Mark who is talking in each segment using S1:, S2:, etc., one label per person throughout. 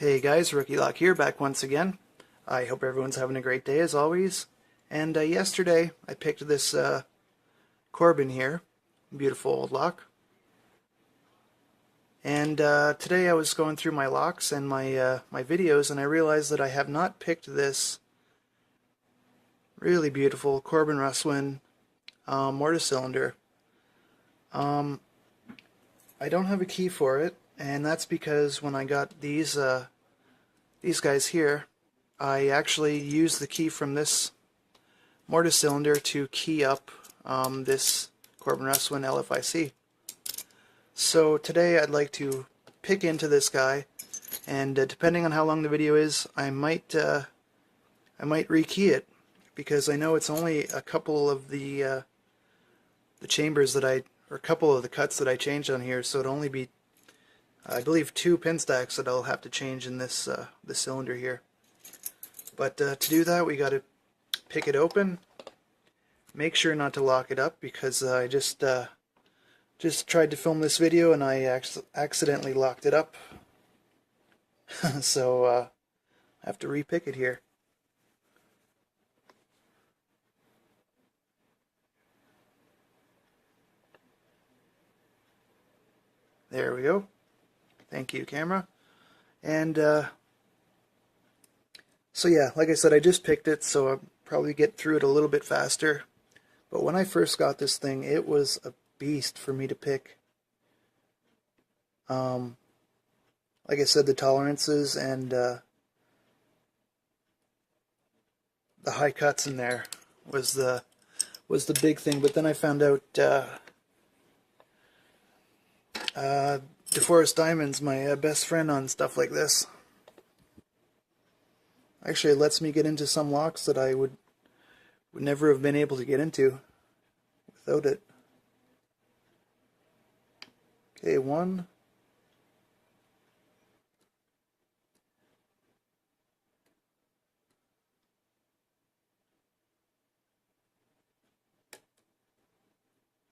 S1: Hey guys, Rookie Lock here, back once again. I hope everyone's having a great day as always. And yesterday I picked this Corbin here, beautiful old lock. And today I was going through my locks and my videos, and I realized that I have not picked this really beautiful Corbin Russwin mortar cylinder. I don't have a key for it, and that's because when I got these guys here, I actually used the key from this mortar cylinder to key up this Corbin Russwin LFIC. So today I'd like to pick into this guy, and depending on how long the video is, I might rekey it, because I know it's only a couple of the chambers that or a couple of the cuts that I changed on here, so it'll only be, I believe, 2 pin stacks that I'll have to change in this cylinder here. But to do that, we got to pick it open. Make sure not to lock it up, because I just tried to film this video and I accidentally locked it up. So I have to repick it here. There we go. Thank you, camera. And so yeah, like I said, I just picked it, so I'll probably get through it a little bit faster. But when I first got this thing, it was a beast for me to pick. Like I said, the tolerances and the high cuts in there was the big thing. But then I found out DeForest Diamond's my best friend on stuff like this. Actually, it lets me get into some locks that I would never have been able to get into without it. Okay, 1.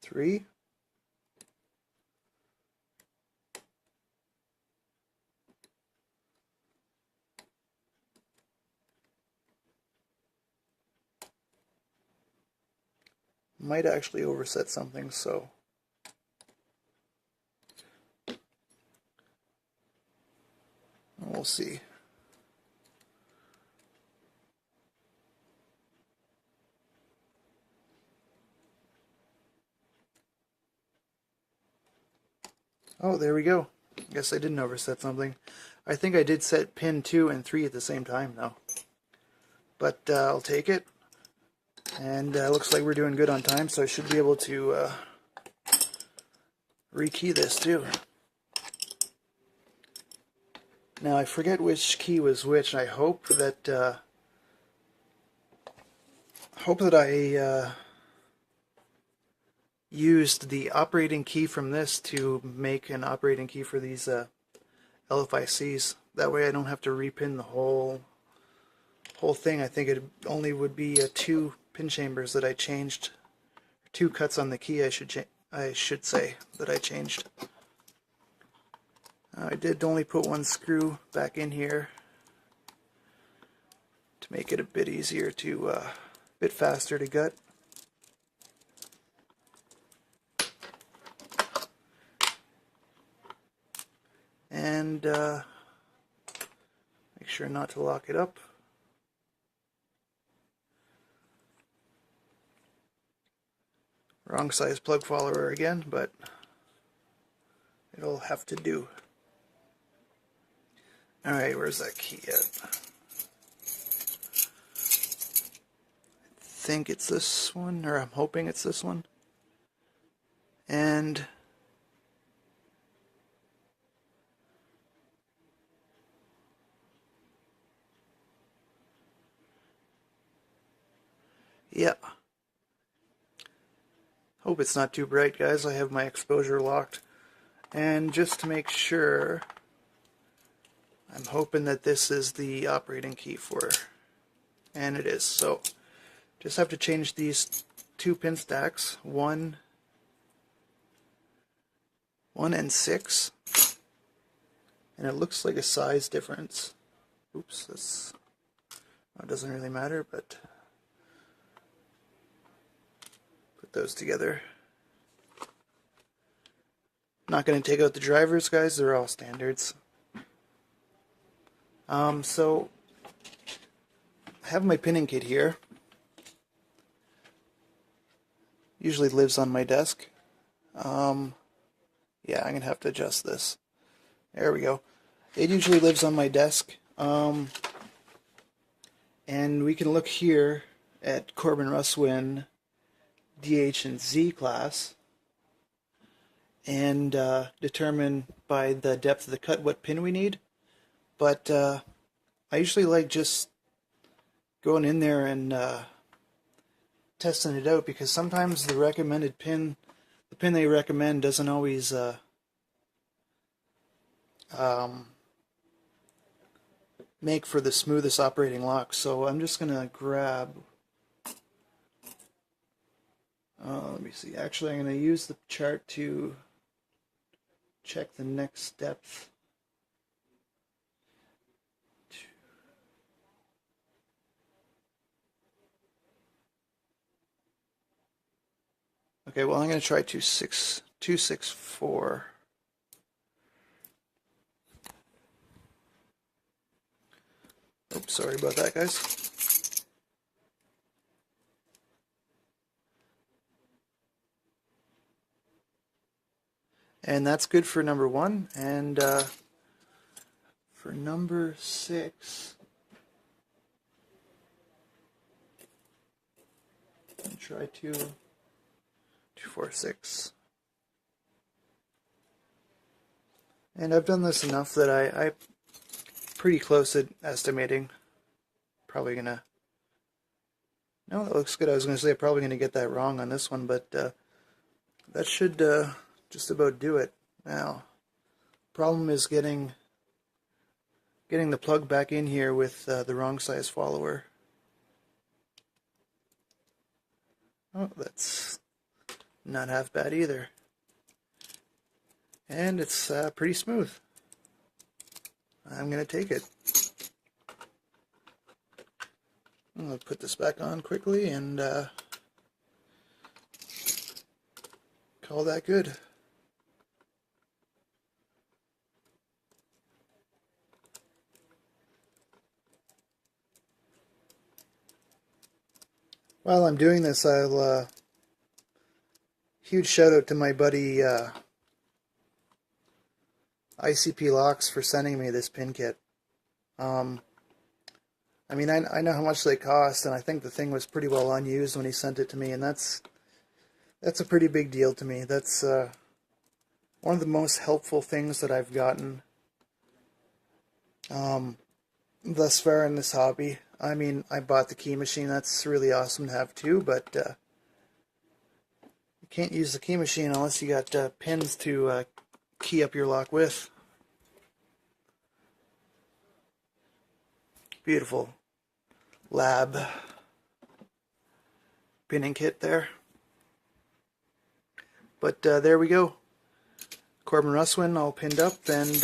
S1: Three. Might actually overset something, so we'll see. Oh, there we go. I guess I didn't overset something. I think I did set pin 2 and 3 at the same time, though. But I'll take it. And looks like we're doing good on time, so I should be able to rekey this too. Now I forget which key was which. I hope that I used the operating key from this to make an operating key for these LFICs. That way I don't have to repin the whole thing. I think it only would be 2 pin chambers that I changed, 2 cuts on the key, I should say, that I changed. I did only put 1 screw back in here to make it a bit easier to, a bit faster to gut. And make sure not to lock it up. Wrong size plug follower again, but it'll have to do. Alright, where's that key at? I think it's this one, or I'm hoping it's this one. And yeah. Hope it's not too bright, guys. I have my exposure locked. And just to make sure, I'm hoping that this is the operating key for it. And it is. So just have to change these 2 pin stacks, 1 and 6. and it looks like a size difference. Oops, that doesn't really matter, but put those together. Not going to take out the drivers, guys, they're all standards. So I have my pinning kit here. Usually lives on my desk. Yeah, I'm going to have to adjust this. There we go. It usually lives on my desk. And we can look here at Corbin Russwin DH and Z class and determine by the depth of the cut what pin we need. But I usually like just going in there and testing it out, because sometimes the recommended pin, the pin they recommend, doesn't always make for the smoothest operating lock. So I'm just going to grab, let me see, actually I'm going to use the chart to check the next depth. Okay, well I'm going to try 264. Oops, sorry about that, guys. And that's good for number 1. And for number 6, I'll try 246. And I've done this enough that I'm pretty close at estimating. Probably gonna, no, that looks good. I was gonna say I'm probably gonna get that wrong on this one, but that should just about do it. Now, problem is getting the plug back in here with the wrong size follower. Oh, that's not half bad either. And it's pretty smooth. I'm going to take it. I'm going to put this back on quickly and call that good. While I'm doing this, I'll huge shout out to my buddy ICP Locks for sending me this pin kit. I mean, I know how much they cost, and I think the thing was pretty well unused when he sent it to me, and that's a pretty big deal to me. That's one of the most helpful things that I've gotten thus far in this hobby. I mean, I bought the key machine. That's really awesome to have too, but you can't use the key machine unless you got pins to key up your lock with. Beautiful lab pinning kit there. But there we go. Corbin Russwin all pinned up, and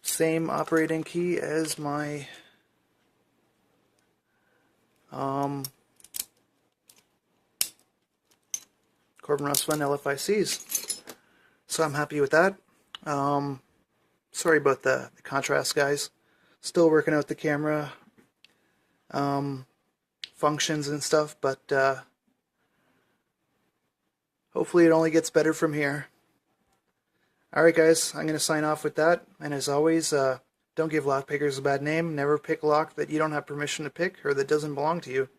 S1: same operating key as my Corbin Russwin LFICs. So I'm happy with that. Sorry about the contrast, guys. Still working out the camera functions and stuff, but hopefully it only gets better from here. Alright guys, I'm going to sign off with that, and as always, don't give lock pickers a bad name. Never pick a lock that you don't have permission to pick or that doesn't belong to you.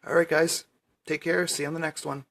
S1: Alright guys, take care, see you on the next one.